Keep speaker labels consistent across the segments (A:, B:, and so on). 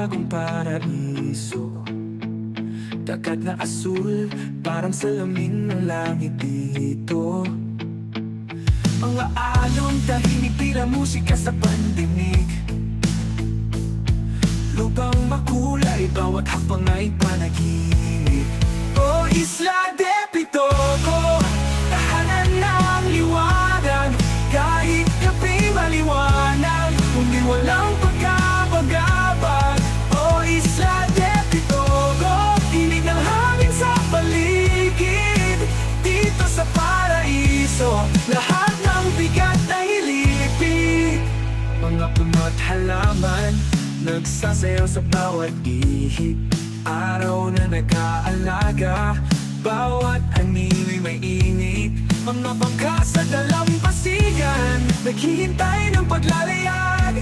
A: bagong paraiso. Dagat na asul, parang salamin ng langit dito. Mga alon, tahimik, tila musika sa pandinig. Lupang makulay, bawat hakbang ay panaginip. O Isla de Pitogo, tahanan ng liwanag. Kahit gabi maliwanag, kundi walang pagkabagabag. O Isla de Pitogo, tinig ng hangin sa paligid. Dito sa paraiso, lahat ng bigat ay ilipid. Mga puno't halaman, nagsasayaw sa bawat ihip. Araw na nag-aalaga, bawat animoy may init. Mga bangka sa dalampasigan, naghihintay ng paglalayag.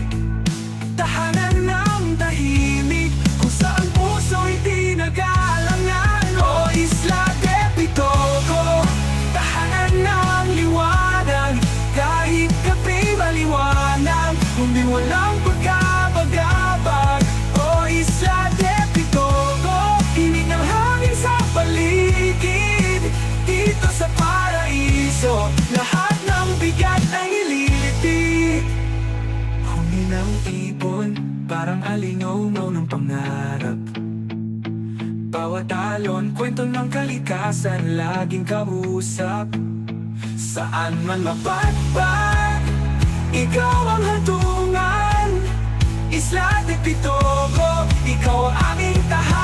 A: Tahanan ng tahimik, kung saan puso'y di nag-aalangan. O Isla de Pitogo, tahanan ng liwanag. Kahit gabi maliwanag, kundi walang pagkabagabag. O Isla de Pitogo, tinig ng hangin sa paligid. Dito sa paraiso, lahat ng bigat ay ililipid. Huni ng ibon, parang alingaw-ngaw ng pangarap. Bawat alon, kwento ng kalikasan, laging kausap. Saan man mapadpad, ikaw ang hantungan. Isla de Pitogo, ikaw ang aming tahanan.